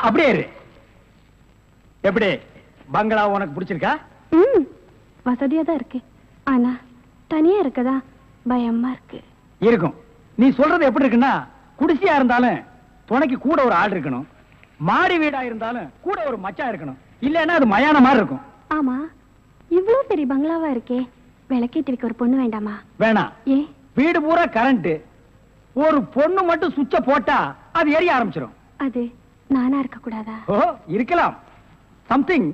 அப்படியே இரு. எப்படி பங்களா உனக்கு பிடிச்சிருக்கா? வசதியா தான் இருக்கு. ஆனா தனியா இருக்கதா பயமா இருக்கு. இருக்கும். நீ சொல்றது எப்படி இருக்குன்னா, குடிசையா இருந்தாலும் துணைக்கு கூட ஒரு ஆள் இருக்கணும், மாடி வீடா இருந்தாலும் கூட ஒரு மச்சான் இருக்கணும், இல்லன்னா அது மயான மாதிரி இருக்கும். ஆமா, இவ்வளவு பெரிய பங்களாவா இருக்கே, விளக்கேத்தி வைக்க ஒரு பொண்ணு வேண்டாமா? வேணாம். ஏ, வீடு பூரா கரண்ட், ஒரு பொண்ணு மட்டும் சுவிட்ச போட்டா அது எரிய ஆரம்பிச்சிடும். அது நானா இருக்க கூடாதா? ஓ, இருக்கலாம். சம்திங்.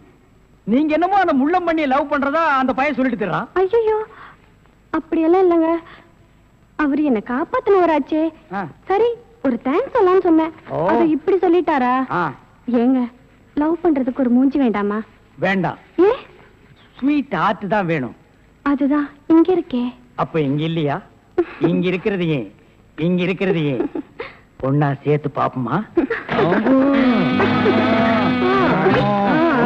நீங்க என்னமோ அந்த முள்ளம் பண்ணி லவ் பண்றதா அந்த பையன் சொல்லிட்டு தர்றான். ஐயோ, அப்படியெல்லாம் இல்லங்க. அவரு என்ன காப்பாத்தினவராச்சே. சரி, ஒரு தேங்க்ஸ் சொல்லலாம்னு சொன்னேன். அது இப்படி சொல்லிட்டாரா? ஏங்க, லவ் பண்றதுக்கு ஒரு மூஞ்சி வேண்டாமா? வேண்டாம். ஏ, ஸ்வீட் ஹார்ட் தான் வேணும். அதுதான் இங்க இருக்கே. அப்ப இங்க இல்லையா? இங்க இருக்கிறது ஏன், இங்க இருக்கிறது ஏன் ஒன்னா சேர்த்து பாப்போமா?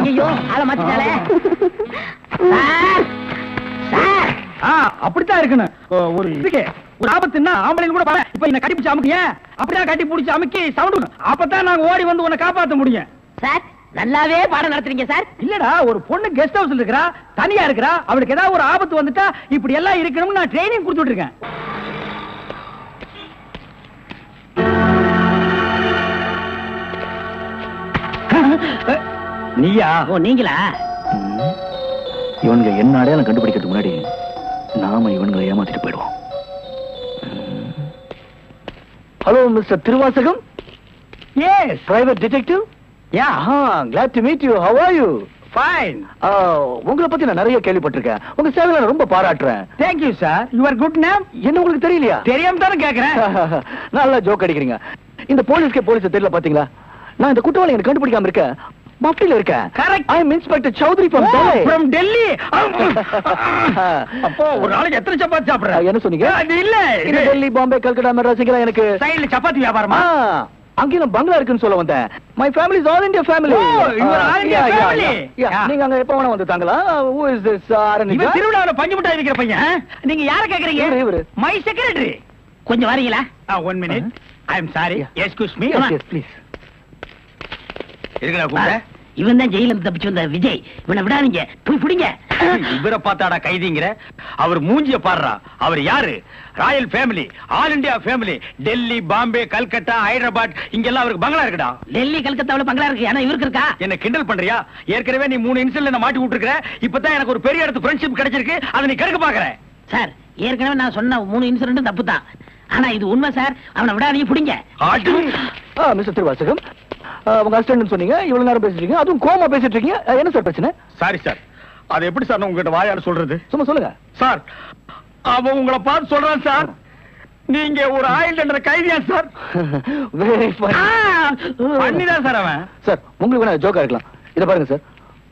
ஐயோ, ஆள மாத்திட்டாளே. அப்படித்தான் இருக்கணும். ஒரு இதுக்கு ஒரு ஆபத்துன்னா ஆம்பளைங்க கூட பாரு. இப்ப என்ன கட்டி பிடிச்சு அமுக்கிய, அப்படியே கட்டி பிடிச்சு அமுக்கி சவுண்ட், அப்பதான் நாங்க ஓடி வந்து உன்னை காப்பாத்த முடியும். சார், நல்லாவே பாடம் நடத்துறீங்க சார். இல்லடா, ஒரு பொண்ணு கெஸ்ட் ஹவுஸ்ல இருக்கறா, தனியா இருக்கறா, அவளுக்கு ஏதாவது ஒரு ஆபத்து வந்துட்டா இப்படி எல்லாம் இருக்கணும்னு நான் ட்ரைனிங் கொடுத்துட்டு இருக்கேன். நீயா? ஓ, நீங்களா? இவனுங்க என்ன அடையாளம் கண்டுபிடிக்கிறதுக்கு முன்னாடி நாம இவனுங்களை ஏமாத்திட்டு போயிடுவோம். Hello mister Thiruvasagam. Yes, private detective. Yeah, glad to meet you. How are you? fine. உங்களை பத்தி நான் நிறைய கேள்விப்பட்டிருக்கேன். உங்க சேவையை நான் ரொம்ப பாராட்டுறேன். Thank you sir. Your good name? என்ன உங்களுக்கு தெரியலையா? தெரியாம தான கேக்குறேன். நல்லா ஜோக் அடிக்கிறீங்க. இந்த போலீஸ் தெரியல பாத்தீங்களா? நான் இந்த குற்றவாளி எனக்கு கண்டுபிடிக்காம இருக்கேன். மஃப்டில இருக்கேன். Correct. I am Inspector Chowdhury from Delhi. From Delhi. அப்போ ஒரு நாளைக்கு எத்தனை சப்பாத்தி சாப்பிடுற? என்ன சொன்னீங்க? அது இல்ல, இது டெல்லி, பாம்பே, கல்கட்டா, மெட்ராஸ் இங்கலாம் எனக்கு சைடுல சப்பாத்தி வியாபாரமா? அங்க நான் பங்களா இருக்குன்னு சொல்ல வந்தேன். My family is all India family. Oh, you are all India family. நீங்க அங்க எப்ப வேணா வந்து தாங்களா? Who is this? இவன் திருவிழாவுல பஞ்சு மிட்டாய் விக்கிற பையன். நீங்க யார கேக்குறீங்க? இவரு. My secretary. கொஞ்சம் வரீங்களா? 1 minute. I am sorry. Excuse me. Yes, please. இருக்கடா கூப்பிட. இவன் தான் ஜெயில இருந்து தப்பிச்சு வந்த விஜய். இவனை விடாதீங்க, போய் பிடிங்க. இவரை பார்த்தாடா கைதிங்கிற? அவர் மூஞ்சிய பாடுறா. அவர் யாரு? Royal family, all India family. Delhi, Bombay, Calcutta, Hyderabad இங்கெல்லாம் அவருக்கு பங்களா இருக்குடா. டெல்லி, கல்கத்தாவுல பங்களா இருக்கு. ஆனா இவருக்கு இருக்கா? என்ன கிண்டல் பண்றியா? ஏற்கனவே நீ 3 இன்சிடென்ட்ல என்ன மாட்டி விட்டுருக்க. இப்பதான் எனக்கு ஒரு பெரிய இடத்து ஃப்ரெண்ட்ஷிப் கிடைச்சிருக்கு. அதை நீ கெடுக்க பாக்குற. சார், ஏற்கனவே நான் சொன்ன 3 இன்சிடென்ட் தப்பு தான். ஆனா இது உண்மை சார். அவனை விடாதீங்க, பிடிங்க. மிஸ்டர் திருவாசகம், உங்க அசிஸ்டன்ட் சொன்னீங்க, இவ்வளவு நேரம் பேசிட்டு இருக்கீங்க, அதுவும் கோமா பேசிட்டு இருக்கீங்க. என்ன சார் பிரச்சனை? Sorry sir. அது எப்படி சார் நான் உங்ககிட்ட வாயால சொல்றது? சும்மா சொல்லுங்க சார். அவன் உங்களை பார்த்து சொல்றான் சார், நீங்க ஒரு ஆயில் என்ற கைதியா சார். வெரி பண்ணிதான் சார் அவன். சார், உங்களுக்கு வேணா ஜோக்கா இருக்கலாம். இத பாருங்க சார்,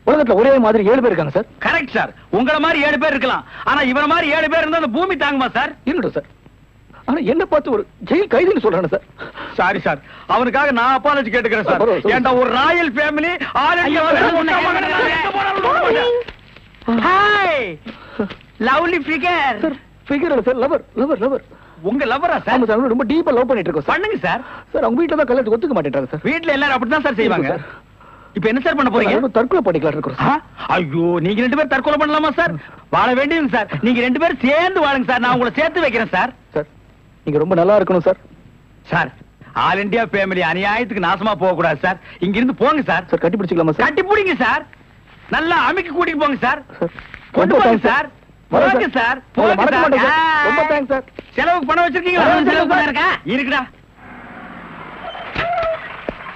உலகத்துல ஒரே மாதிரி 7 பேர் இருக்காங்க சார். Correct sir. உங்களை மாதிரி 7 பேர் இருக்கலாம். ஆனா இவன மாதிரி 7 பேர் இருந்தா அந்த பூமி தாங்குமா சார்? இருக்கட்டும் சார். ஆனா என்ன பார்த்து ஒரு ஜெயில் கைதின்னு சொல்றானே சார். சாரி சார், அவனுக்காக நான் அப்பாலஜி கேட்டுக்கிறேன் சார். ஏண்டா ஒரு Royal family, all India hi lovely figure. Sir, figure இல்ல சார், லவர் லவர் லவர். உங்க லவரா சார்? ஆமா சார், ரொம்ப டீப்பா லவ் பண்ணிட்டு இருக்கோம் சார். பண்ணுங்க சார். சார், அவங்க வீட்ல தான் கல்யாணத்துக்கு ஒத்துக்க மாட்டேன்றாங்க சார். வீட்ல எல்லாரும் அப்படிதான் சார் செய்வாங்க. இப்போ என்ன சார் பண்ண போறீங்க? தற்கொலை பண்ணிக்கலாம் இருக்கோம் சார். ஐயோ, நீங்க 2 பேரும் தற்கொலை பண்ணலாமா சார்? வாழ வேண்டியது சார். நீங்க 2 பேரும் சேர்ந்து வாழுங்க சார். நான் உங்களை சேர்த்து வைக்கிறேன் சார். சார், நீங்க ரொம்ப நல்லா இருக்கணும் sir. Sir, all India family அநியாயத்துக்கு நாசமா போக கூடாது சார். இங்க இருந்து போங்க சார். சார், கட்டி பிடிச்சிக்கலாமா சார்? கட்டி பிடிங்க சார். நல்லா அமுக்கி கூட்டிட்டு போங்க சார். ரொம்ப தேங்க்ஸ் சார். போங்க சார். ரொம்ப தேங்க்ஸ் சார். செலவுக்கு பணம் வச்சிருக்கீங்களா? செலவு பணம் இருக்கா? இருக்குடா.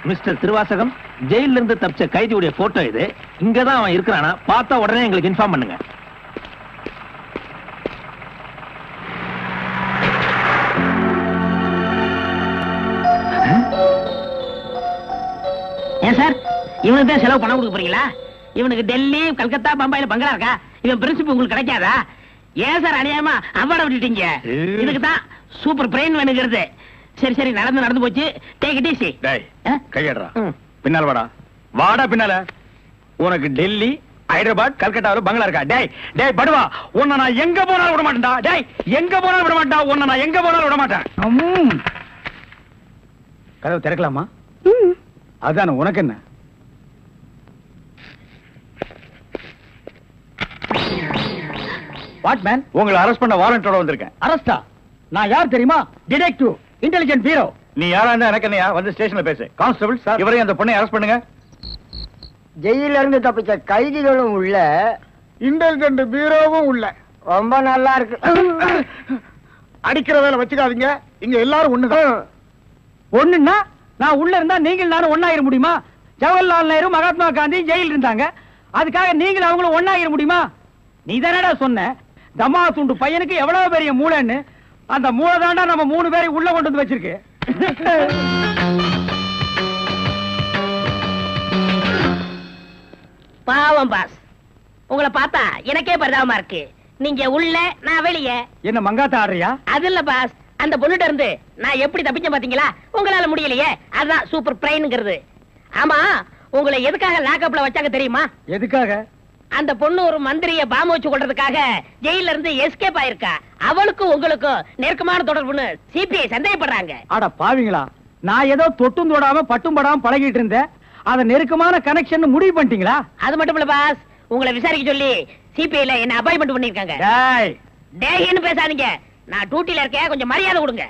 மிஸ்டர் திருவாசகம், ஜெயில இருந்து தப்பிச்ச கைதியுடைய போட்டோ இது. இங்கதான் அவன் இருக்கிறானா? பார்த்தா உடனே எங்களுக்கு இன்ஃபார்ம் பண்ணுங்க. ஏன் சார், இவனுக்கு தான் செலவு பணம் கொடுக்க போறீங்களா? இவனுக்கு டெல்லி, கல்கத்தா, பம்பாயில பங்களா இருக்கா? இவன் பிரின்சிபல் உங்களுக்கு கிடைக்காதா? ஏன் சார் அநியாயமா அவார்ட விட்டுட்டீங்க? இதுக்கு தான் சூப்பர் பிரெயின் வேணுங்கிறது. சரி சரி, நடந்து போச்சு. Take it easy. டேய், கையடறா. பின்னால வாடா. வாடா பின்னால. உனக்கு டெல்லி, ஹைதராபாத், கல்கட்டாவுல பங்களா இருக்கா? டேய் டேய் படுவா, உன்னை நான் எங்க போனாலும் விட மாட்டேன்டா. டேய், எங்க போனாலும் விட மாட்டேன். உன்னை நான் எங்க போனாலும் விட மாட்டேன். கதவு திறக்கலாமா? அதான உனக்கு என்ன? What man? உங்களை அரெஸ்ட் பண்ண வாரண்டோட வந்திருக்கேன். அரெஸ்டா? நான் யார் தெரியுமா? Detective, intelligent bureau. நீ யாரா இருந்தா எனக்கு என்னையா? வந்து ஸ்டேஷன்ல பேசு. கான்ஸ்டபிள் சார், இவரையும் அந்த பொண்ணை அரெஸ்ட் பண்ணுங்க. ஜெயில இருந்து தப்பிச்ச கைதிகளும் உள்ள, இன்டெலிஜென்ட் பீரோவும் உள்ள. ரொம்ப நல்லா இருக்கு. அடிக்கிற வேலை வச்சுக்காதீங்க. இங்க எல்லாரும் ஒண்ணுதான். ஒண்ணுன்னா நான் உள்ள இருந்தா நீங்கள் நானும் ஒண்ணாயிர முடியுமா? ஜவஹர்லால் நேரு, மகாத்மா காந்தி ஜெயில இருந்தாங்க. அதுக்காக நீங்கள் அவங்களும் ஒண்ணாயிர முடியுமா? நீ தானடா சொன்ன தமா துண்டு பையனுக்கு எவ்வளவு பெரிய மூளைன்னு. அந்த மூளை தாண்டா நம்ம 3 பேரை உள்ள கொண்டு வந்து வச்சிருக்கு. பாவம் பாஸ், உங்களை பார்த்தா எனக்கே பரிதாபமா இருக்கு. நீங்க உள்ள, நான் வெளியே. என்ன மங்காத்த ஆடுறியா? அது இல்ல பாஸ், அந்த பொண்ணுட்ட இருந்து நான் எப்படி தப்பிச்சேன் பாத்தீங்களா? உங்களால முடியலையே, அதுதான் சூப்பர் பிரெயின்ங்கிறது. ஆமா, உங்களை எதுக்காக லாக்அப்ல வச்சாங்க தெரியுமா? எதுக்காக? அந்த பொண்ணு ஒரு மந்திரிய பாம்பு வச்சு கொள்றதுக்காக ஜெயில இருந்து எஸ்கேப் ஆயிருக்கா. அவளுக்கும் உங்களுக்கும் நெருக்கமான தொடர்புன்னு சிபிஐ சந்தேகப்படுறாங்க. அட பாவிங்களா, நான் ஏதோ தொட்டும் தொடாம பட்டும் படாம பழகிட்டு இருந்தேன். அத நெருக்கமான கனெக்ஷன் முடிவு பண்ணிட்டீங்களா? அது மட்டும் இல்ல பாஸ், உங்களை விசாரிக்க சொல்லி சிபிஐல என்ன அப்பாயின்மெண்ட் பண்ணிருக்காங்க. டேய் டேய்னு பேசாதீங்க, நான் டியூட்டில இருக்கேன், கொஞ்சம் மரியாதை கொடுங்க.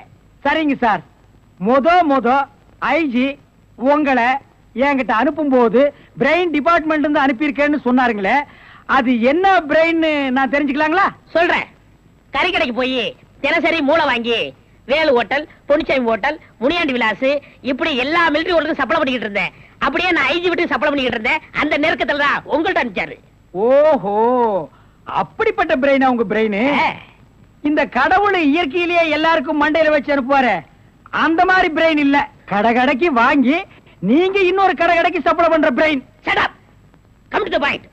சரிங்க சார். மொத ஐஜி உங்களை என்கிட்ட அனுப்பும் போது பிரெயின் டிபார்ட்மெண்ட் இருந்து அனுப்பியிருக்கேன்னு சொன்னாருங்களே, அது என்ன பிரெயின் நான் தெரிஞ்சுக்கலாங்களா? சொல்றேன். கறிக்கடைக்கு போய் தினசரி மூளை வாங்கி வேலு ஹோட்டல், பொன்னிச்சாமி ஹோட்டல், முனியாண்டி விலாஸ், இப்படி எல்லா மிலிட்டரி ஹோட்டலுக்கும் சப்ளை பண்ணிக்கிட்டு இருந்தேன். அப்படியே நான் ஐஜி விட்டு சப்ளை பண்ணிக்கிட்டு இருந்தேன். அந்த நெருக்கத்துல தான் உங்கள்ட்ட அனுப்பிச்சாரு. ஓஹோ, அப்படிப்பட்ட பிரெயினா உங்க பிரெயின்? இந்த கடவுள் இயற்கையிலேயே எல்லாருக்கும் மண்டையில வச்சு அனுப்புவாரு, அந்த மாதிரி பிரெயின் இல்ல. கடைக்கு வாங்கி நீங்க இன்னொரு கடைக்கு சப்ளை பண்ற brain. Shut up. Come to the point.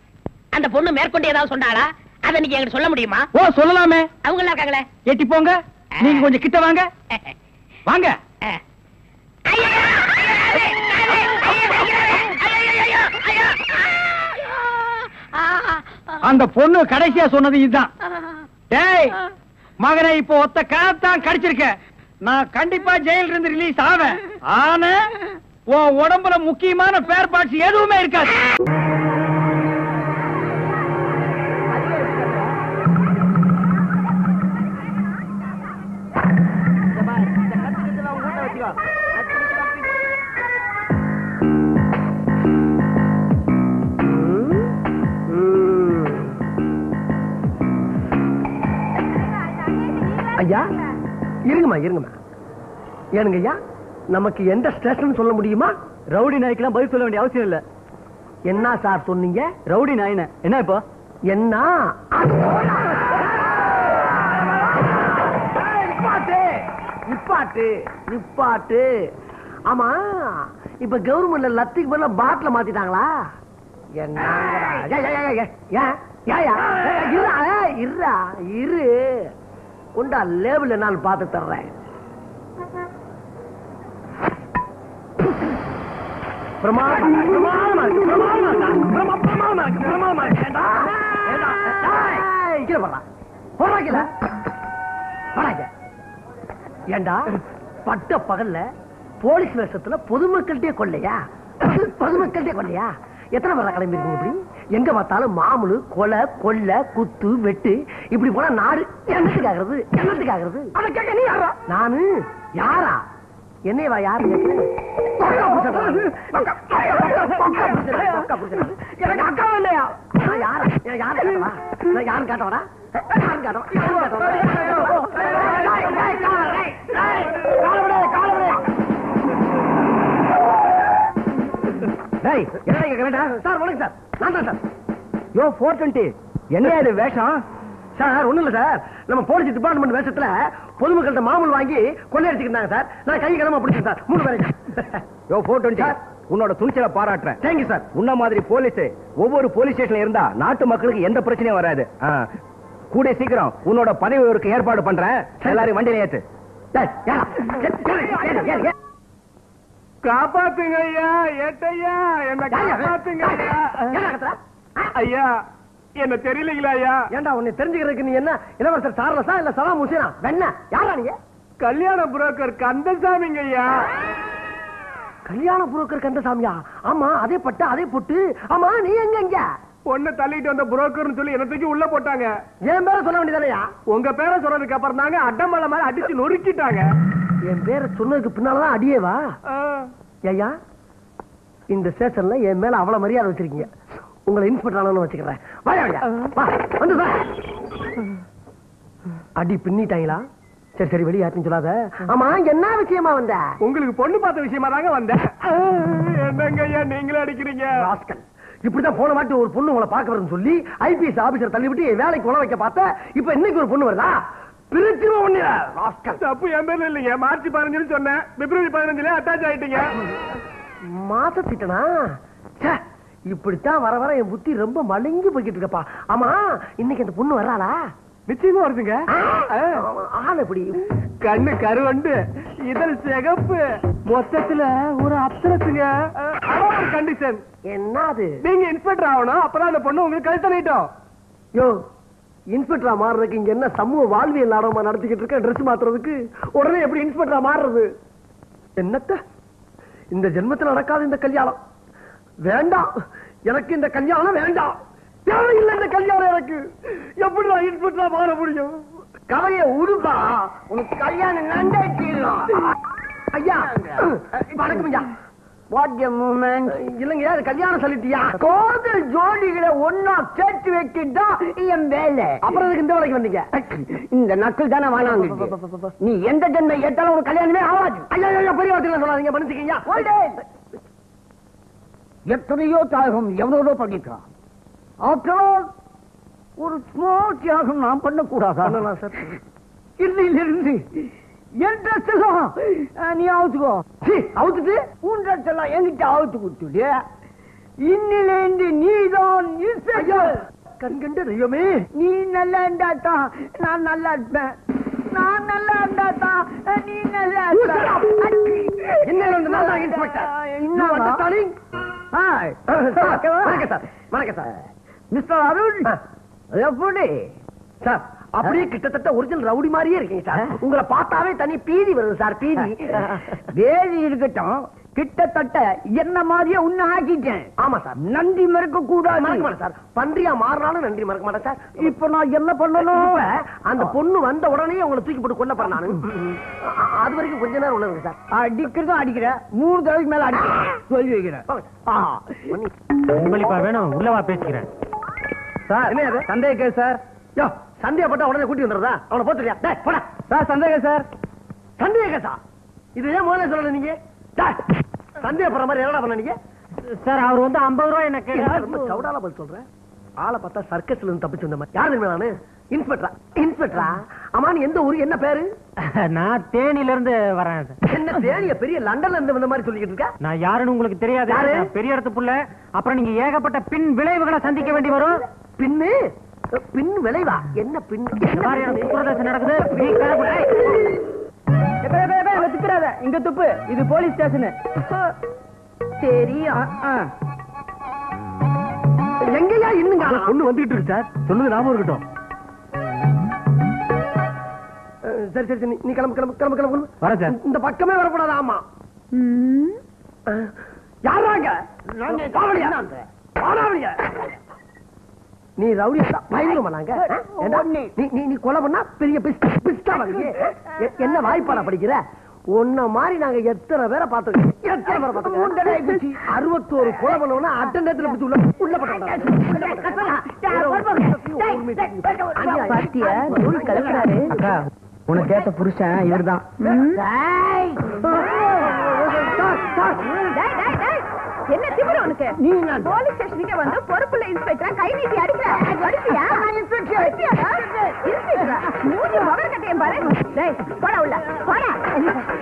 அந்த பொண்ணு மேற்கொண்டு ஏதாவது சொன்னாளா? அத நீங்க என்கிட்ட சொல்ல முடியுமா? ஓ சொல்லலாமே. அவங்க எல்லாம் இருக்காங்களே. எட்டி போங்க, நீங்க கொஞ்சம் கிட்ட வாங்க. வாங்க. அந்த பொண்ணு கடைசியா சொன்னது இதுதான். டேய் மகனே, இப்போ ஒத்த காத்தான் கடிச்சிருக்க. நான் கண்டிப்பா ஜெயில இருந்து ரிலீஸ் ஆவேன். ஆனா உன் உடம்புல முக்கியமான பேர் பார்ட்ஸ் எதுவுமே இருக்காது. ஐயா இருங்கம்மா. ஏனுங்க ஐயா, நமக்கு எந்த ஸ்டேஷன் சொல்ல முடியுமா? ரவுடி நாய்க்கெல்லாம் பதில் சொல்ல வேண்டிய அவசியம் இல்ல. என்ன சார் சொன்னீங்க? ரவுடி நாயின என்ன இப்போ? என்ன நிப்பாட்டு. ஆமா, இப்ப கவர்மெண்ட்ல லத்திக்கு பதிலா பாட்டில மாத்திட்டாங்களா? என்ன இரு உண்டா லேபிள் என்னாலும் பார்த்து தர்றேன். ஏண்டா பட்ட பகல்ல போலீஸ் வேஷத்துல பொதுமக்கள்கிட்டே கொள்ளையா? எத்தனை பேர் கிளம்பி இருக்கீங்க? இப்படி எங்க பார்த்தாலும் மாமூலு, கொலை, கொள்ள, குத்து, வெட்டு, இப்படி போனா நாடு என்னத்துக்காகிறது? நானு யாரா? என்னையவா யாரு? எனக்கு அக்கா இல்லையா? நான் யாரும் கேட்டவரா? சார் வணக்கம் சார், நான் தான் சார். யோ 420 என்ன இது வேஷம்? சார் ஒண்ணும் இல்ல சார், நம்ம போலீஸ் டிபார்ட்மெண்ட் வேஷத்துல பொதுமக்கள்கிட்ட மாமூல் வாங்கி கொள்ளையடிச்சுக்கிட்டாங்க சார். நான் கை கிளம்ப பிடிச்சேன் சார். 3 பேரை. யோ 420, உன்னோட துணிச்சலை பாராட்டுறேன். Thank you sir. உன்ன மாதிரி போலீஸ் ஒவ்வொரு போலீஸ் ஸ்டேஷன்ல இருந்தா நாட்டு மக்களுக்கு எந்த பிரச்சனையும் வராது. கூடிய சீக்கிரம் உன்னோட பதவி உயர்வுக்கு ஏற்பாடு பண்றேன். எல்லாரும் வண்டியில ஏத்து. காப்பாத்துங்க ஐயா, ஏட்டையா என்ன காப்பாத்துங்க ஐயா, என்ன தெரியலீங்களா ஐயா? ஏண்டா உன்னை தெரிஞ்சுக்கிறதுக்கு நீ என்ன இளவரசர் சார்லஸா இல்ல சலாம் ஹுசேனா? வெண்ண யாரா நீங்க? கல்யாண புரோக்கர் கந்தசாமிங்க ஐயா. கல்யாண புரோக்கர் கந்தசாமியா? ஆமா, அதே பட்டு அதே பொட்டு. ஆமா, நீ எங்க? பொண்ணு தள்ளிட்டு வந்த புரோக்கர்னு சொல்லி என்ன தூக்கி உள்ள போட்டாங்க. என் பேரை சொல்ல வேண்டியதானயா? உங்க பேரை சொன்னதுக்கு அப்புறம் தாங்க அட்டமலை மாதிரி அடிச்சு நொறுக்கிட்டாங்க. என் பேரை சொன்னதுக்கு பின்னாலதான் அடியேவா? ஐயா, இந்த ஸ்டேஷன்ல என் மேல அவ்வளவு மரியாதை வச்சிருக்கீங்க. உங்களை இன்ஸ்பெக்டர் ஆனு வச்சுக்கிறேன். அடி பின்னிட்டாங்களா? சரி சரி, வெளியாச்சுன்னு சொல்லாத. ஆமா, என்ன விஷயமா வந்த? உங்களுக்கு பொண்ணு பார்த்த விஷயமா தாங்க வந்தேன். என்னங்க ஐயா நீங்களே அடிக்கிறீங்க? இப்படிதான் போன மாட்டி ஒரு பொண்ணு உங்களை பார்க்க வரும்னு சொல்லி ஐபிஎஸ் ஆபீசர் தள்ளிவிட்டு வேலைக்கு உழ வைக்க பார்த்த. இப்ப இன்னைக்கு ஒரு பொண்ணு வருதா? பிரிச்சிருவ ஒண்ணு. தப்பு என் பேர்ல இல்லைங்க. மார்ச் 15 சொன்னேன், பிப்ரவரி 15 அட்டாச் ஆயிட்டீங்க. மாசத்திட்டனா? இப்படித்தான் வர வர என் புத்தி ரொம்ப மழுங்கி போய்கிட்டு இருக்கப்பா. ஆமா, இன்னைக்கு அந்த பொண்ணு வர்றாளா? நிச்சயமா வருதுங்க. ஆள் எப்படி? கண்ணு கருவண்டு, இதழ் சிகப்பு, மொத்தத்துல ஒரு அப்சரசுங்க. ஒரு கண்டிஷன். என்னது? நீங்க இன்ஸ்பெக்டர் ஆகணும், அப்பதான் அந்த பொண்ணு உங்களுக்கு கழுத்து நீட்டும். யோ, இன்ஸ்பெக்டரா மாறுறதுக்கு இங்க என்ன சமூக வாழ்வியல் நாடகமா நடத்திக்கிட்டு இருக்க? ட்ரெஸ் மாத்துறதுக்கு உடனே எப்படி இன்ஸ்பெக்டரா மாறுறது? என்னத்த இந்த ஜென்மத்தில் நடக்காது இந்த கல்யாணம். வேண்டாம், எனக்கு இந்த கல்யாணம் வேண்டாம். தேவையில்லை இந்த கல்யாணம் எனக்கு. எப்படி நான் இன்ஸ்பெக்டரா மாற முடியும்? கலைய உருப்பா, உனக்கு கல்யாணம் நண்டே தீரும். ஐயா வணக்கம் ஐயா. What a moment. இல்லைங்க, அது கல்யாணம் சொல்லிட்டியா? காதல் ஜோடிகளை ஒன்னா சேர்த்து வைக்கிட்டா என் வேலை. அப்புறம் அதுக்கு இந்த வேலைக்கு வந்தீங்க? இந்த நக்கல் தானே வேணாங்க. நீ எந்த ஜென்ம ஏத்தாலும் ஒரு கல்யாணமே ஆகாது. ஐயா பெரிய வார்த்தையில சொல்லாதீங்க, மன்னிச்சுக்கீங்க. எத்தனையோ தியாகம் எவ்வளோ பண்ணிக்கலாம். ஆஃப்டர் ஒரு ஸ்மால் தியாகம் நான் பண்ணக்கூடாதா? சார், இல்லையிலிருந்து என் ட்ரெஸ் எல்லாம் நீ அவுத்துக்கோ. அவுத்துட்டு உன் ட்ரெஸ் எல்லாம் என்கிட்ட அவுத்து கொடுத்துடு. இன்னிலேந்து நீதான் கண்கண்ட தெய்வமே. நீ நல்லா இருந்தாதான் நான் நல்லா இருப்பேன். நான் நல்லா இருந்தாதான் நீ நல்லா இருப்ப. மிஸ்டர் அருண், எப்படி சார்? அப்படியே கிட்டத்தட்ட ஒரிஜினல் ரவுடி மாதிரியே இருக்கீங்க சார். உங்களை பார்த்தாவே தனி பீதி வருது சார். பீதி வேதி இருக்கட்டும், கிட்டத்தட்ட என்ன மாதிரியே உன்ன ஆக்கிட்டேன். ஆமா சார், நன்றி மறக்க கூடாது சார். பன்றியா மாறினாலும் நன்றி மறக்க மாட்டேன் சார். இப்ப நான் என்ன பண்ணணும்? அந்த பொண்ணு வந்த உடனே உங்களை தூக்கி போட்டு கொல்ல போறேன் நானு. அது வரைக்கும் கொஞ்ச நேரம் உள்ளது சார். அடிக்கிறதும் அடிக்கிற 3 தடவைக்கு மேல அடிக்கிறேன் சொல்லி வைக்கிறேன். வேணும், உள்ளவா பேசிக்கிறேன் சார். என்ன சந்தேக கேஸ் சார்? சந்தேகப்பட்டா உடனே கூட்டி வந்துடுறதா? அவனை போத்துறியா? போடா சார். சந்தேகம் சார். சந்தேக கேசா? இது ஏன் முதல்ல சொல்லல நீங்க? சந்தேகப்படுற மாதிரி என்னடா பண்ண நீங்க? சார், அவர் வந்து 50 ரூபாய் எனக்கு ரொம்ப சவுடால பதில் சொல்றேன். ஆளை பார்த்தா சர்க்கஸ்ல இருந்து தப்பிச்சு வந்த மாதிரி. யாரு தெரியுமா நானு? இன்ஸ்பெக்டரா? இன்ஸ்பெக்டரா? ஆமா, நீ எந்த ஊரு, என்ன பேரு? நான் தேனில இருந்து வரேன். என்ன தேனிய பெரிய லண்டன்ல இருந்து வந்த மாதிரி சொல்லிக்கிட்டு இருக்க? நான் யாருன்னு உங்களுக்கு தெரியாது. பெரிய இடத்து புள்ள. அப்புறம் நீங்க ஏகப்பட்ட பின் விளைவுகளை சந்திக்க வேண்டி வரும். பின்னு பின் விளைவா? என்ன பின்? நடக்குது. இங்க துப்பு. இது போலீஸ் ஸ்டேஷன். சரியா? எங்கயா இன்னும் பொண்ணு வந்துட்டு இருக்கு சார். சொன்னது ஞாபகம் இருக்கட்டும். சரி சரி சரி, நீ கிளம்பு கிளம்பு கிளம்பு கிளம்பு. வர சார். இந்த பக்கமே வரக்கூடாது. ஆமா, யாராங்க? நீ ரவுடியா? பயங்கரமா நாங்க நீ கொலை பண்ணா பெரிய பிஸ்டா வாங்கி என்ன வாய்ப்பாடா படிக்கிற? உன்ன மாதிரி நாங்க எத்தனை பேரை பார்த்தோம். 61 கொலை பண்ணவன அட்டண்டத்துல பிடிச்சு உள்ள போட்டாங்க. உனக்கு கேட்ட புருஷன் இவர்தான். என்ன திமிரு உனக்கு? நீ போலீஸ் ஸ்டேஷனுக்கு வந்து பொறுப்புள்ள இன்ஸ்பெக்டர் கை நீட்டி அடிக்கிற. அடிப்பியா? மூஞ்சி மகன் கட்டையும் பாரு. போடா உள்ள போடா.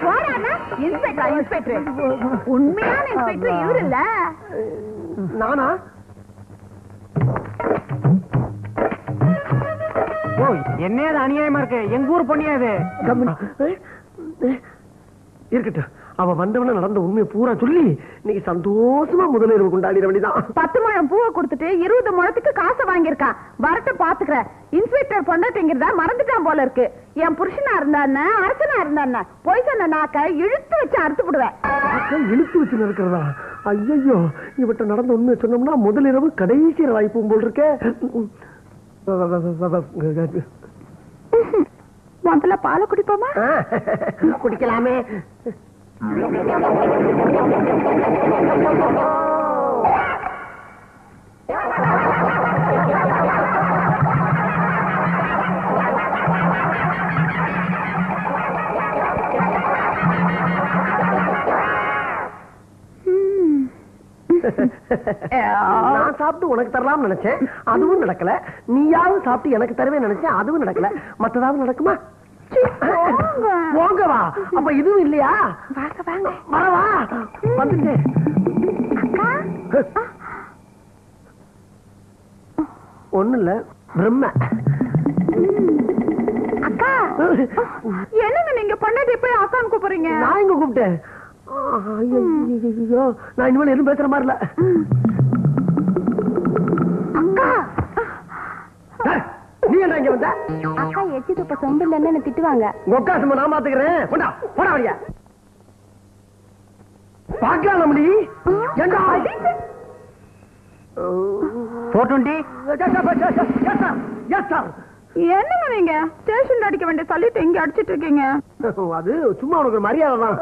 போடானா இன்ஸ்பெக்டர் உண்மையான இன்ஸ்பெக்டர் இவரு இல்ல. நானா? ஓ, என்னது அநியாயமா இருக்கு? எங்க ஊர் பொண்ணியாது இருக்கட்டும். அவ வந்தவன நடந்த உண்மையை பூரா சொல்லி இன்னைக்கு சந்தோஷமா முதலிரவு கொண்டாடிட வேண்டியதான். 10 முழம் பூவை கொடுத்துட்டு 20 முழத்துக்கு காசை வாங்கியிருக்கான். வரட்ட பாத்துக்கிற இன்ஸ்பெக்டர் பொண்டாட்டிங்கிறதா மறந்துட்டான் போல இருக்கு. என் புருஷனா இருந்தா அரசனா இருந்தா போய் சொன்ன நாக்க இழுத்து வச்சு அறுத்து விடுவேன். இழுத்து வச்சு இருக்கிறதா? ஐயோ, இவட்ட நடந்த உண்மையை சொன்னோம்னா முதலிரவு கடைசி வாய்ப்பு போல் இருக்க. முதல்ல பாலை குடிப்போமா? குடிக்கலாமே. நான் சாப்பிட்டு உனக்கு தரலாம் நினைச்சேன், அதுவும் நடக்கல. நீயாவது சாப்பிட்டு எனக்கு தருவே நினைச்சேன், அதுவும் நடக்கல. மத்ததாவது நடக்குமா? போங்கவா. அப்ப இதுவும் இல்லையா? வாங்க வாங்க. வரவா வந்துட்டேன். ஒண்ணு இல்ல, பிரம்ம. அக்கா என்னங்க நீங்க பொண்டாட்டி போய் அக்கான்னு கூப்பிடுறீங்க? நான் இங்க கூப்பிட்டேன். ஐயோ, நான் இனிமேல் எதுவும் பேசுற மாதிரி இல்ல. அக்கா நீ என்ன இங்க வந்த? அக்கா எச்சி துப்ப சொம்பு இல்லன்னு திட்டுவாங்க. ஒக்கா சும்மா நான் பாத்துக்கிறேன். போடா போடா வழியா. பாக்கலாம் நம்மளி. ஏண்டா 420. Yes sir. என்னங்க நீங்க ஸ்டேஷன் அடிக்க வேண்டிய சொல்லிட்டு எங்க அடிச்சிட்டு இருக்கீங்க? அது சும்மா உனக்கு ஒரு மரியாதை தான்.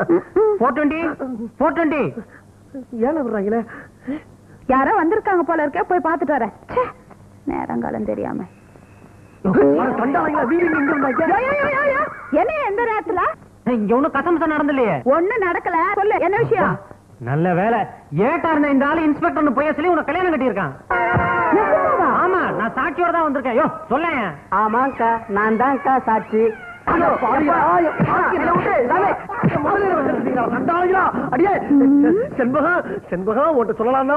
420. ஏன் விடுறாங்களே? யாரோ வந்திருக்காங்க போல இருக்கே, போய் பாத்துட்டு வரேன். நேரங்காலம் தெரியாம என்ன எந்த நேரத்துல இங்க ஒண்ணும் கசம்சம் நடந்தலையே. ஒண்ணு நடக்கல. சொல்லு என்ன விஷயம்? நல்ல வேலை. ஏட்டா இருந்த இந்த ஆளு இன்ஸ்பெக்டர் போய் சொல்லி உனக்கு கல்யாணம் கட்டியிருக்கான். ஆமா, நான் சாட்சியோட தான் வந்திருக்கேன். யோ சொல்ல. ஆமாக்கா, நான் தான்க்கா சாட்சி. செண்பகம் உன்ட்ட சொல்லலாம்.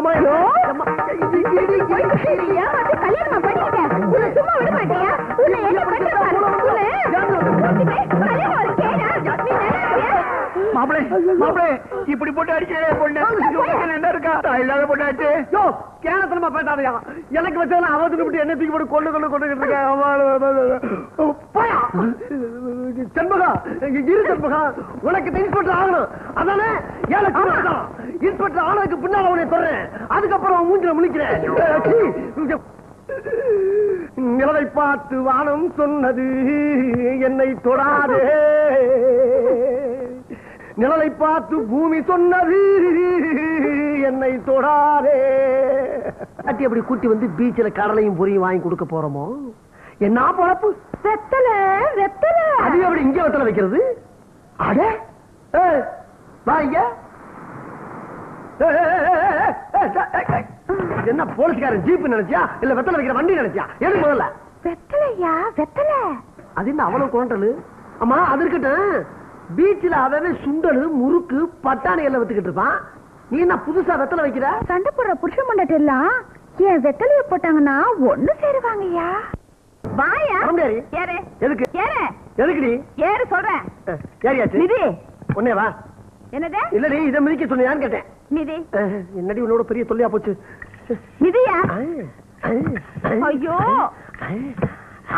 கல்யாணம் பண்ணிட்டேன். சும்மா விட மாட்டியா? உன்னை என்ன பண்ற? மாப்பிளே மாப்பிளே, இப்படி போட்டு அடிக்கிறே பொண்ணு என்ன இருக்கா? இல்லாத பொண்ணாச்சு. யோ கேனத்தனமா பேசாதயா. எனக்கு வச்சதெல்லாம் அவ தூக்கி என்ன தூக்கி போட்டு கொண்டு போயா. செண்பகா இரு. செண்பகா உனக்கு இன்ஸ்பெக்டர் ஆகணும் அதானே? ஏழை இன்ஸ்பெக்டர் ஆனதுக்கு பின்னால உன்னை சொல்றேன். அதுக்கப்புறம் மூஞ்சில முழிக்கிறேன். நிலவை பார்த்து வானம் சொன்னது என்னை தொடாதே, நிழலை பார்த்து பூமி சொன்னது என்னை தொடாதே. அட்டி அப்படி கூட்டி வந்து பீச்சில கடலையும் பொரியும் வாங்கி கொடுக்க போறோமோ? என்ன பொழப்பு? வெத்தல வெத்தல. அது எப்படி இங்க வெத்தலை வைக்கிறது? அட வாங்க. என்ன போலீஸ்காரன் ஜீப் நினைச்சியா இல்ல வெத்தலை வைக்கிற வண்டி நினைச்சியா? எது முதல்ல? வெத்தலையா வெத்தல. அது என்ன அவ்வளவு கோண்டலு? ஆமா அது இருக்கட்டும். பீச்சில் அவவே சுண்டலு முறுக்கு பட்டாணி எல்லாம் வித்துக்கிட்டு இருப்பான். நீ என்ன புதுசா வெத்தலை வைக்கிற? சண்டை போடுற புருஷ மண்டட்டு எல்லாம் என் வெத்தலைய போட்டாங்கன்னா ஒண்ணு சேருவாங்கய்யா. வாயா ஏறு. எதுக்கு ஏறு? எதுக்குடி ஏறு சொல்றேன். ஏறியாச்சு. நிதி ஒன்னே வா. என்னது? இல்லடி இதை மிதிக்க சொன்னியான்னு கேட்டேன். நிதி என்னடி உன்னோட பெரிய தொல்லையா போச்சு. நிதியா? ஐயோ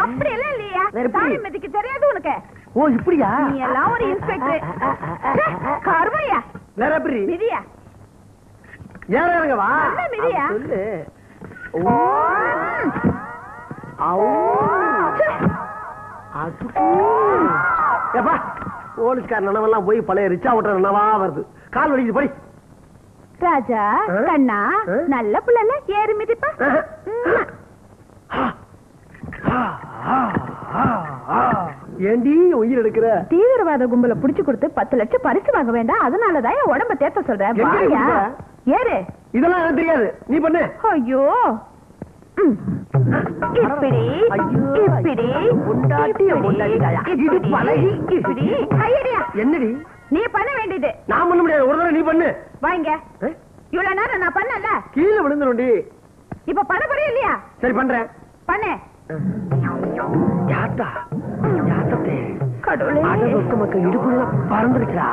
அப்படி எல்லாம் இல்லையா? தாலி மிதிக்க தெரியாது உனக்கு? ஓ இப்படியா? நீ எல்லாம் ஒரு இன்ஸ்பெக்டர் கர்மையா. வேற எப்படி? நிதியா ஏறங்க வா. மிதியா சொல்லு. ஏப்பா போலீஸ்கார நினைவெல்லாம் போய் பழைய ரிச்சா ஓட்டுற நினைவா வருது. கால் வலிக்குது போய். ராஜா கண்ணா நல்ல புள்ள ஏறு மிதிப்பா. ஏண்டி உயிர் எடுக்கிற? தீவிரவாத கும்பல புடிச்சு கொடுத்து 10 லட்சம் பரிசு வாங்க வேண்டாம், அதனாலதான் என் உடம்ப தேத்த சொல்றேன். ஏறு. இதெல்லாம் எனக்கு தெரியாது, நீ பண்ணு. ஐயோ இப்படி இப்படி இப்படி கையடியா. என்னடி நீ பண்ண வேண்டியது? நான் பண்ண முடியாது. ஒரு தடவை நீ பண்ணு. வாங்க. இவ்வளவு நேரம் நான் பண்ணல. கீழே விழுந்துருண்டி. இப்ப பண்ண போறியா இல்லையா? சரி பண்றேன். பண்ணு. இடுப்புல பறந்துருச்சா?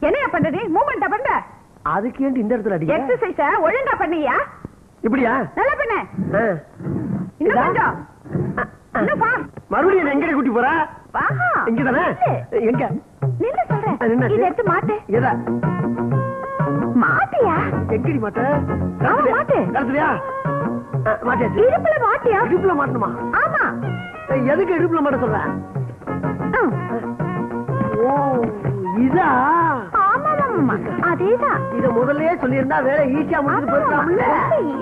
என்னையா பண்றது? மூவ்மெண்ட் பண்ற. அதுக்கு ஏன் இந்த இடத்துல அடிக்க? எக்ஸர்சைஸ ஒழுங்கா பண்ணியா? இப்படியா? நல்லா பண்ணு. இன்னும் கொஞ்சம். இன்னும் பா. மறுபடியும் எங்க கூட்டி போறா? வாஹா. இங்க தானே? எங்க? நில்லு சொல்றேன். இத எடுத்து மாட்டு. எதா? மாட்டியா? எங்கடி மாட்ட? மாட்டு. கரெக்ட்யா? மாட்டியாச்சு. இடுப்புல மாட்டியா? இடுப்புல மாட்டணுமா? ஆமா. எதுக்கு இடுப்புல மாட்ட சொல்ற? ஓ இதா? ஆமா அதேதான். இத முதல்லயே சொல்லியிருந்தா வேற ஈஸியா முடிச்சு போயிடலாம்ல.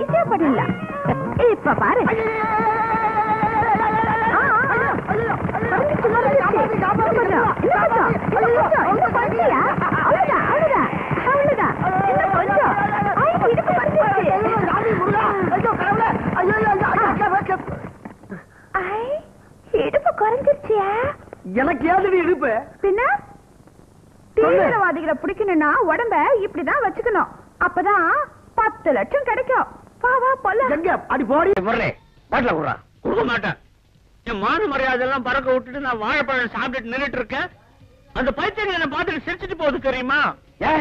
ஈஸியா பண்ணிடலாம். இப்ப பாரு. இடுப்பு குறைஞ்சிருச்சியா? எனக்கு ஏது இடுப்பு? பின்ன தீவிரவாதிகளை பிடிக்கணும்னா உடம்ப இப்படிதான் வச்சுக்கணும். அப்பதான் 10 லட்சம் கிடைக்கும். வா வா போல. எங்க அடி போடி முரளி பாட்டில குடுறா. கொடுக்க மாட்டேன். என் மான மரியாதை எல்லாம் பறக்க விட்டுட்டு நான் வாழைப்பழம் சாப்பிட்டுட்டு நின்னுட்டு இருக்கேன். அந்த பைத்தியம் என்ன பார்த்துட்டு சிரிச்சுட்டு போகுது தெரியுமா? ஏ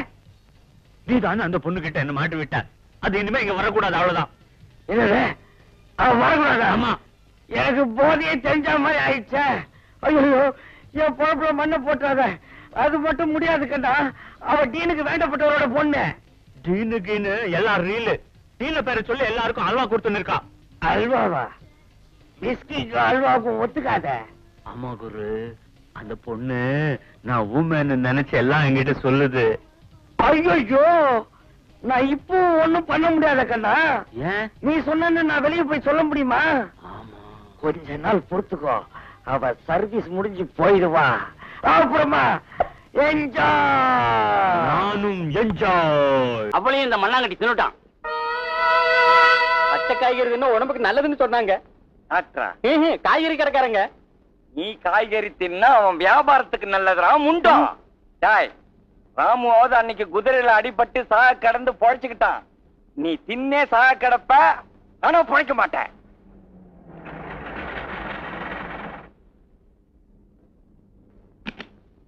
நீதான் அந்த பொண்ணு கிட்ட என்ன மாட்டி விட்ட. அது இனிமே இங்க வரக்கூடாது. அவ்வளவுதான். என்னது? அவ வரக்கூடாது? ஆமா. எனக்கு போதையே தெரிஞ்ச மாதிரி ஆயிடுச்சே. ஐயோ என் பொழப்புல மண்ணை போட்டாத. அது மட்டும் முடியாது கண்டா. அவ டீனுக்கு வேண்டப்பட்டவரோட பொண்ணு. டீனுக்குன்னு எல்லாம் ரீலு. டீன பேரை சொல்லி எல்லாருக்கும் அல்வா கொடுத்துன்னு இருக்கா. அல்வாவா? பிஸ்கிக்கு அல்வாவுக்கும் ஒத்துக்காத. ஆமா குரு, அந்த பொண்ணு நான் ஊமேன்னு நினைச்சு எல்லாம் என்கிட்ட சொல்லுது. ஐயோ நான் இப்போ ஒண்ணும் பண்ண முடியாத கண்ணா. ஏன்? நீ சொன்ன நான் வெளியே போய் சொல்ல முடியுமா? கொஞ்ச நாள் பொறுத்துக்கோ. அவ சர்வீஸ் முடிஞ்சு போயிடுவா. அப்புறமா என்ஜாய். நானும் என்ஜாய். அவளையும் இந்த மண்ணாங்கட்டி தின்னுட்டான். பச்சை காய்கறி தின்னா உடம்புக்கு நல்லதுன்னு சொன்னாங்க. காய்கறி கடைக்காரங்க. நீ காய்கறி தின்னா அவன் வியாபாரத்துக்கு நல்லதுரா முண்டோ. டாய் ராமுவாவது அன்னைக்கு குதிரையில அடிபட்டு சாக கடந்து பொழைச்சுக்கிட்டான். நீ தின்னே சாக கிடப்ப, ஆனா பொழைக்க மாட்டேன்.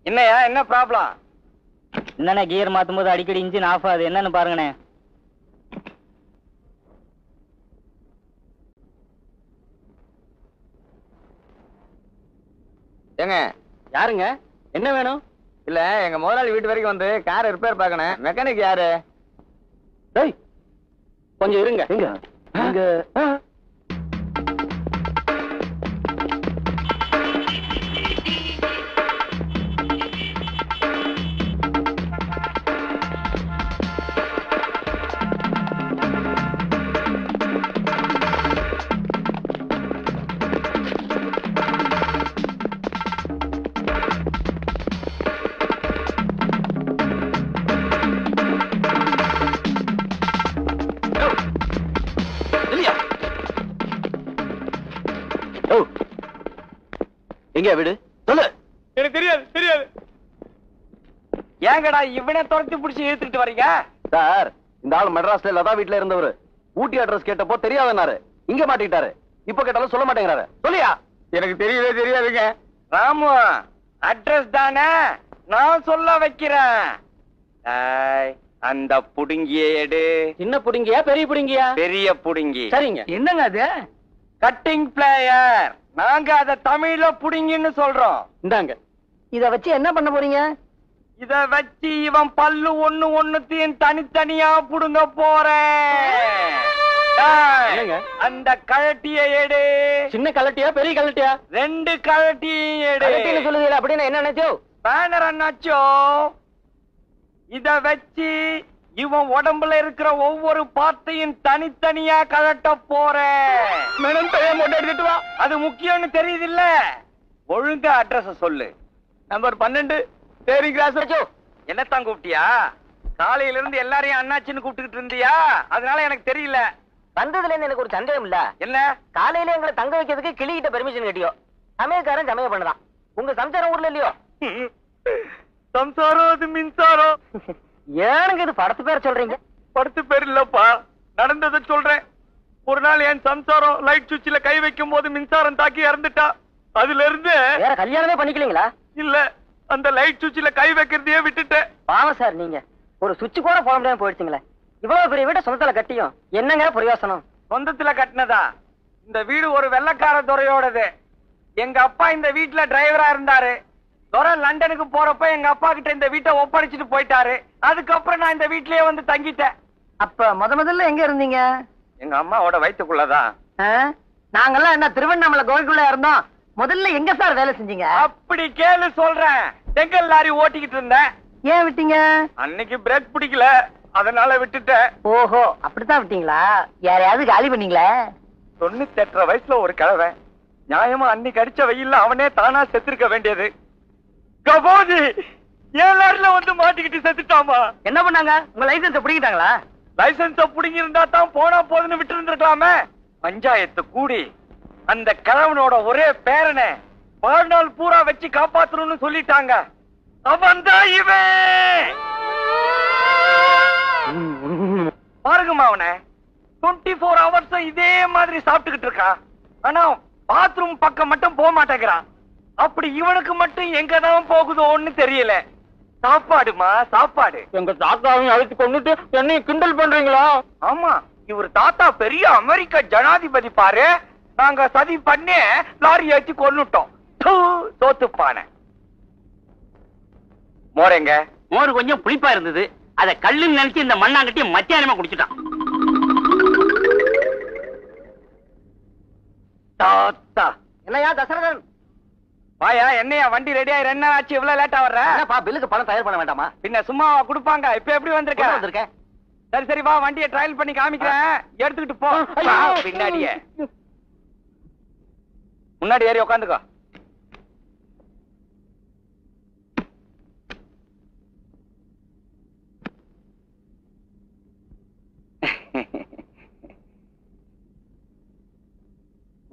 என்னையா என்ன ப்ராப்ளம்? என்னண்ணே கியர் மாத்தும் போது அடிக்கடி இன்ஜின் ஆஃப் ஆகுது, என்னன்னு பாருங்கண்ணே. ஏங்க யாருங்க? என்ன வேணும்? இல்ல எங்க முதலாளி வீட்டு வரைக்கும் வந்து கார் ரிப்பேர் பார்க்கணும். மெக்கானிக் யாரு? டேய் கொஞ்சம் இருங்க. இங்க எங்க வீடு சொல்லு. எனக்கு தெரியாது தெரியாது. ஏங்கடா இவனை துரத்தி பிடிச்சி இழுத்துட்டு வரீங்க? சார் இந்த ஆள் மெட்ராஸ்ல லதா வீட்டுல இருந்தவரு. ஊட்டி அட்ரஸ் கேட்டப்போ தெரியாதனாரு. இங்க மாட்டிக்கிட்டாரு. இப்ப கேட்டாலும் சொல்ல மாட்டேங்கிறாரு. சொல்லியா? எனக்கு தெரியவே தெரியாதுங்க. ராமு அட்ரஸ் தானே நான் சொல்ல வைக்கிறேன். அந்த புடுங்கிய எடு. சின்ன புடுங்கியா பெரிய புடுங்கியா? பெரிய புடுங்கி. சரிங்க. என்னங்க அது? Cutting plier. நாங்க அத தமிழ்ல புடிங்கன்னு சொல்றோம். இந்தாங்க. இத வச்சு என்ன பண்ண போறீங்க? இத வச்சு இவன் பல்லு ஒண்ணு ஒண்ணுத்தையும் தனித்தனியா புடுங்க போறேன். அந்த கழட்டிய எடு. சின்ன கழட்டியா பெரிய கழட்டியா? ரெண்டு கழட்டியும் எடு. சொல்லுதீங்க அப்படின்னு என்ன நினைச்சோ? பேனர் அண்ணாச்சோ. இத வச்சு இவன் உடம்புல இருக்கிற ஒவ்வொரு பார்ட்டையும் தனித்தனியா கழட்ட போறேன். எடுத்துட்டு வா. அது முக்கியம்னு தெரியுது இல்ல? ஒழுங்கா அட்ரஸ் சொல்லு. நம்பர் 12 தேரி கிராஸ். என்னத்தான் கூப்பிட்டியா? காலையில இருந்து எல்லாரையும் அண்ணாச்சின்னு கூப்பிட்டுக்கிட்டு இருந்தியா? அதனால எனக்கு தெரியல. வந்ததுல இருந்து எனக்கு ஒரு சந்தேகம் இல்ல. என்ன? காலையில எங்களை தங்க வைக்கிறதுக்கு கிளிகிட்ட பெர்மிஷன் கேட்டியோ? சமயக்காரன் சமயம் பண்ணதான். உங்க சம்சாரம் ஊர்ல இல்லையோ? சம்சாரம் அது மின்சாரம். ஏனுங்க இது படத்து பேர் சொல்றீங்க? படத்து பேர் இல்லப்பா, நடந்ததை சொல்றேன். ஒரு நாள் என் சம்சாரம் லைட் சுவிட்சில கை வைக்கும் போது மின்சாரம் தாக்கி இறந்துட்டா. அதுல இருந்து வேற கல்யாணமே பண்ணிக்கலீங்களா? இல்ல, அந்த லைட் சுவிட்ச்ல கை வைக்கிறதையே விட்டுட்டேன். பாவம் சார், நீங்க ஒரு சுவிட்ச் கூட போட முடியாம போயிடுச்சுங்களே. இவ்வளவு பெரிய வீட்டை சொந்தத்துல கட்டியும் என்னங்க பிரயோசனம்? சொந்தத்துல கட்டினதா? இந்த வீடு ஒரு வெள்ளக்கார துறையோடது. எங்க அப்பா இந்த வீட்டுல டிரைவரா இருந்தாரு. துறை லண்டனுக்கு போறப்ப எங்க அப்பா கிட்ட இந்த வீட்டை ஒப்படைச்சிட்டு போயிட்டாரு. அதுக்கப்புறம் நான் இந்த வீட்லயே வந்து தங்கிட்டேன். அப்ப முதல்ல எங்க இருந்தீங்க? எங்க அம்மாவோட வயித்துக்குள்ளதான். நாங்கெல்லாம் என்ன திருவண்ணாமலை கோயிலுக்குள்ள இருந்தோம். முதல்ல எங்க சார் வேலை செஞ்சீங்க? அப்படி கேளு சொல்றேன். செங்கல் லாரி ஓட்டிக்கிட்டு இருந்தேன். ஏன் விட்டீங்க? அன்னைக்கு பிரேக் பிடிக்கல, அதனால விட்டுட்டேன். ஓஹோ, அப்படித்தான் விட்டீங்களா? யாரையாவது காலி பண்ணீங்களா? 98 வயசுல ஒரு கிழவை நியாயமா அன்னைக்கு அடிச்ச வெயில்ல அவனே தானா செத்துருக்க வேண்டியது. கபோதி ஏன் லாரில வந்து மாட்டிக்கிட்டு செத்துட்டாமா. என்ன பண்ணாங்க? உங்க லைசன்ஸ் பிடிக்கிட்டாங்களா? லைசன்ஸ புடிங்கி இருந்தா தான் போனா போதுன்னு விட்டு இருந்திருக்கலாமே. பஞ்சாயத்து கூடி அந்த கிழவனோட ஒரே பேரனை வாழ்நாள் பூரா வச்சு காப்பாத்தணும்னு சொல்லிட்டாங்க. அவன் தான் இவன். பாருங்கம்மா, அவனை 24 hours இதே மாதிரி சாப்பிட்டுக்கிட்டு இருக்கான். ஆனா பாத்ரூம் பக்கம் மட்டும் போக மாட்டேங்கிறான். அப்படி இவனுக்கு மட்டும் எங்கதான் போகுதோன்னு தெரியல. சாப்பாடுமா சாப்பாடு. எங்க தாத்தாவையும் அழைத்து கொண்டுட்டு என்னையும் கிண்டல் பண்றீங்களா? ஆமா, இவர் தாத்தா பெரிய அமெரிக்க ஜனாதிபதி பாரு. நாங்க சதி பண்ணி லாரி ஏற்றி கொன்னுட்டோம். சோத்துப்பான மோரங்க. மோர் கொஞ்சம் புளிப்பா இருந்தது. அத கல்லுன்னு நினைச்சு இந்த மண்ணாங்கட்டி மத்தியானமா குடிச்சிட்டான். தாத்தா என்னையா தசரதன்? வாயா, என்னையா வண்டி ரெடியா? என்ன ஆச்சு இவ்வளவு லேட்டா வர்ற? பில்லுக்கு பணம் தயார் பண்ண வேண்டாமா? பின்ன சும்மாவா கொடுப்பாங்க? இப்ப எப்படி வந்திருக்க? வந்திருக்கேன். சரி சரி, வா, வண்டியை ட்ரையல் பண்ணி காமிக்கிறேன். எடுத்துக்கிட்டு போ. ஐயோ. பின்னாடியே முன்னாடி ஏறி உட்காந்துக்கோ.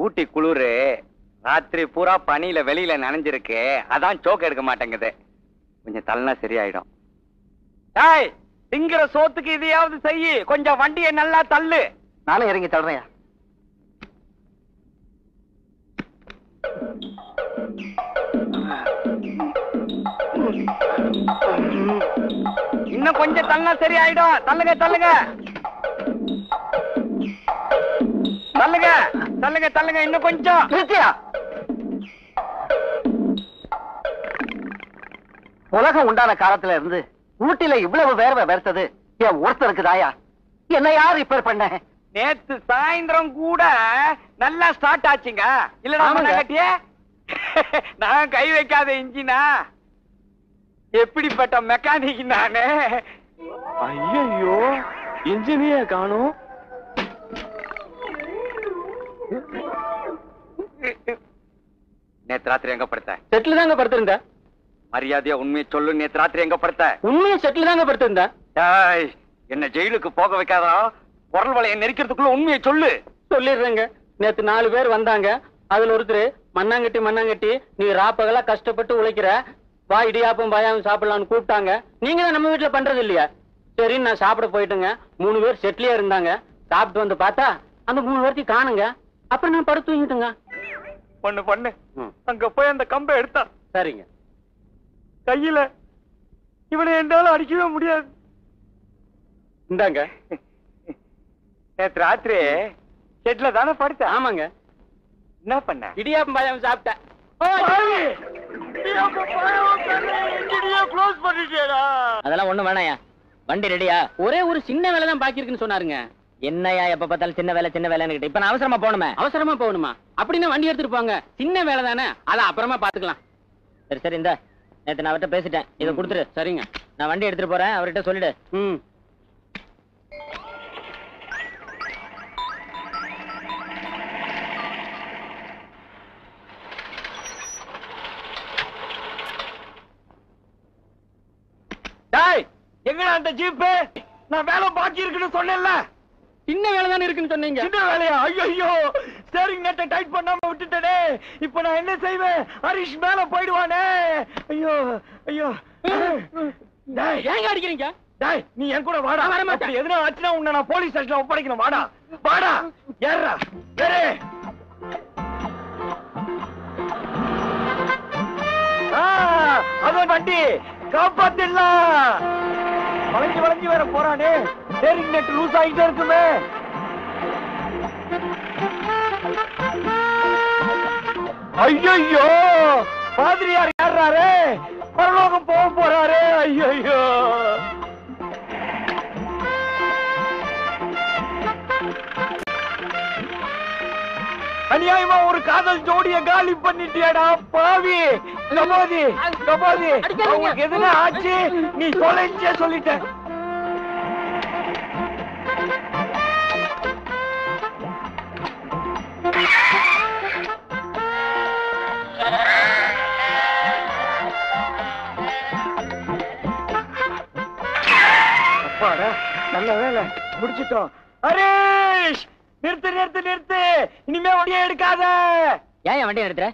ஊட்டி குளிரு, ராத்திரி பூரா பனியில வெளியில நனைஞ்சிருக்கு. அதான் சோக்கு எடுக்க மாட்டேங்குது. கொஞ்சம் தள்ளனா சரியாயிடும். டேய், திங்கிற சோத்துக்கு இதையாவது செய்யி. கொஞ்சம் வண்டியை நல்லா தள்ளு. நானும் இறங்கி தள்ளுறேன். இன்னும் கொஞ்சம் தள்ளனா சரியாயிடும். தள்ளுங்க தள்ளுங்க தள்ளுங்க தள்ளுங்க தள்ளுங்க. இன்னும் கொஞ்சம். உலகம் உண்டான காலத்துல இருந்து ஊட்டில இவ்வளவு வேர்வை வேர்த்தது என் ஒருத்தருக்கு தாயா. என்ன யார் ரிப்பேர் பண்ண? நேத்து சாயந்தரம் கூட நல்லா ஸ்டார்ட் ஆச்சுங்க. இல்லடா கட்டிய நான் கை வைக்காத இன்ஜினா. எப்படிப்பட்ட மெக்கானிக் நானு. ஐயோ, இன்ஜினியே காணும். நேத்து ராத்திரி எங்க படுத்த? செட்டில் தாங்க படுத்திருந்த. மரியாதையா உண்மையை சொல்லு. நேத்து ராத்திரி எங்க படுத்த? உண்மையை செட்டில் தாங்க படுத்திருந்த. என்ன ஜெயிலுக்கு போக வைக்காதா? குரல் வளைய நெரிக்கிறதுக்குள்ள உண்மையை சொல்லு. சொல்லிடுறேங்க. நேத்து 4 பேர் வந்தாங்க. அதுல ஒருத்தர் மண்ணாங்கட்டி நீ ராப்பகலா கஷ்டப்பட்டு உழைக்கிற, வா இடியாப்பம் பாயாவும் சாப்பிடலாம்னு கூப்பிட்டாங்க. நீங்க தான் நம்ம வீட்டுல பண்றது இல்லையா? சரி, நான் சாப்பிட போயிட்டுங்க. 3 பேர் செட்லயே இருந்தாங்க. சாப்பிட்டு வந்து பார்த்தா அந்த 3 பேர்த்தையும் காணுங்க. அப்புறம் நான் படுத்து தூங்கிட்டுங்க. பண்ணு அங்க போய் அந்த கம்பை எடுத்தா. சரிங்க. கையில இவனை என்னால அடிக்கவே முடியாது. இந்தாங்க. நேற்று ராத்திரி செட்ல தானே படுத்த? ஆமாங்க. என்ன பண்ண? இடியாப்பம் பாயாவும் சாப்பிட்டேன். அதெல்லாம் ஒண்ணும் வேணாயா. வண்டி ரெடியா? ஒரே ஒரு சின்ன வேலை தான் பாக்கி இருக்குன்னு சொன்னாருங்க. என்னையா எப்ப பார்த்தாலும் சின்ன வேலைன்னு கிட்ட. இப்ப நான் அவசரமா போகணுமே. அவசரமா போகணுமா? அப்படின்னா வண்டி எடுத்துட்டு போங்க. சின்ன வேலை தானே, அத அப்புறமா பாத்துக்கலாம். சரி சரி, இந்த நேத்து நான் அவர்கிட்ட பேசிட்டேன். இதை கொடுத்துரு. சரிங்க. நான் வண்டி எடுத்துட்டு போறேன். அவர்கிட்ட சொல்லிடு. எங்கடா அந்த ஜீப்பு? நான் வேலை பாக்கி இருக்குன்னு சொன்னேன்ல. சின்ன வேலை தானே இருக்குன்னு சொன்னீங்க. சின்ன வேலையா? ஐயோ, ஸ்டீரிங் நட்டை டைட் பண்ணாம விட்டுட்டேனே. இப்ப நான் என்ன செய்வேன்? ஹரிஷ் மேல போயிடுவானே. ஐயோ ஐயோ. ஏங்க அடிக்கிறீங்க? டேய், நீ என் கூட வாடா. வர மாட்டேன். அப்படி எதுனா ஆச்சுனா உன்னை நான் போலீஸ் ஸ்டேஷன்ல ஒப்படைக்கணும். வாடா வாடா. ஏறா ஏறு. பாண்டி காப்பாத்திடலாம். வளைஞ்சு வளைஞ்சு வேற போறானே, ஸ்டேரிங் நெட் லூஸ் ஆகிட்டே இருக்குமே. ஐயோ பாதிரியார் யாராரு, பரலோகம் போக போறாரு. ஐயோ அநியாயமா ஒரு காதல் ஜோடிய காலி பண்ணிட்டியாடா பாவி. கபாதி கபாதி அவங்களுக்கு எதுனா ஆச்சு, நீ தொலைச்சே சொல்லிட்ட. நல்ல வேலை முடிச்சிட்டோம். ஹரீஷ் நிறுத்து நிறுத்து நிறுத்து, இனிமே வண்டியை எடுக்காத. ஏன் வண்டியை எடுத்துற?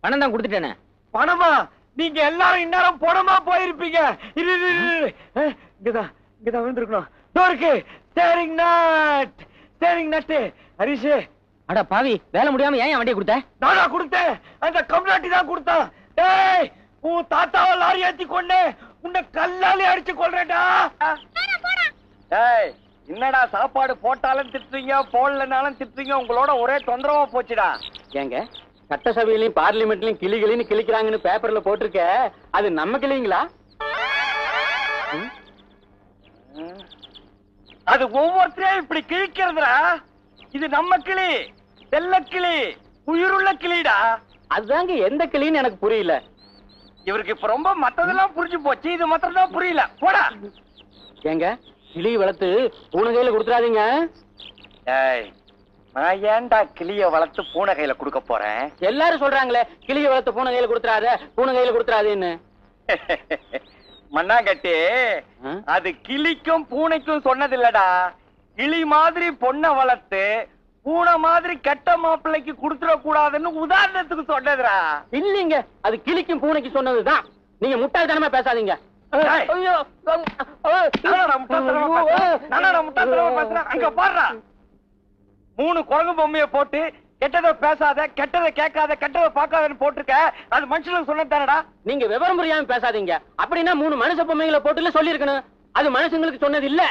பணம் தான் கொடுத்துட்டேனே. பணமா? நீங்க எல்லாரும் இந்நேரம் பணமா போயிருப்பீங்க. இங்கதான் இங்கதான் விழுந்திருக்கணும். டோருக்கு steering nut, steering nut. Harish அட பாவி, வேலை முடியாம ஏன் வண்டியை கொடுத்த? நானா கொடுத்தேன், அந்த கம்நாட்டி தான் கொடுத்தான். டேய் உன் தாத்தாவை லாரி ஏத்தி கொண்டு உன்னை கல்லாலே அடிச்சு கொள்றேன்டா. டேய் என்னடா சாப்பாடு போட்டாலும் திட்டுறீங்க, போடலனாலும் திட்டுறீங்க, உங்களோட ஒரே தொந்தரவா போச்சுடா. ஏங்க சட்டசபையிலயும் பார்லிமெண்ட்லயும் கிளிகளின்னு கிளிக்கிறாங்கன்னு பேப்பர்ல போட்டிருக்க, அது நம்ம கிளிங்களா? அது ஒவ்வொருத்தரையும் இப்படி கிழிக்கிறதுடா. இது நம்ம கிளி, செல்ல கிளி, உயிருள்ள கிளிடா. அதுதாங்க எந்த கிளின்னு எனக்கு புரியல. இவருக்கு இப்ப ரொம்ப மத்ததெல்லாம் புரிஞ்சு போச்சு, இது மாத்திரம் தான் புரியல. போடா. ஏங்க கிளி வளர்த்து பூனை கையில கொடுத்துறாதீங்க. ஏய் நான் ஏன்டா கிளிய வளர்த்து பூனை கையில கொடுக்க போறேன்? எல்லாரும் சொல்றாங்களே கிளிய வளர்த்து பூனை கையில கொடுத்துறாத, பூனை கையில கொடுத்துறாதுன்னு. மண்ணாங்கட்டி அது கிளிக்கும் பூனைக்கும் சொன்னது இல்லடா. கிளி மாதிரி பொண்ணை வளர்த்து பூனை மாதிரி கெட்ட மாப்பிள்ளைக்கு கொடுத்துட கூடாதுன்னு உதாரணத்துக்கு சொன்னதுடா. இல்லீங்க, அது கிளிக்கும் பூனைக்கு சொன்னதுதான். நீங்க முட்டாள்தனமா பேசாதீங்க. ஐயோ அங்க பாடுறா. 3 குரங்கு பொம்மைய போட்டு கெட்டதை பேசாத, கெட்டதை கேட்காத, கெட்டதை பார்க்காதன்னு போட்டிருக்க. அது மனுஷனுக்கு சொன்னதானடா. நீங்க விவரம் புரியாம பேசாதீங்க. அப்படின்னா 3 மனுஷ பொம்மைகளை போட்டுல சொல்லி இருக்கணும். அது மனுஷங்களுக்கு சொன்னது இல்ல.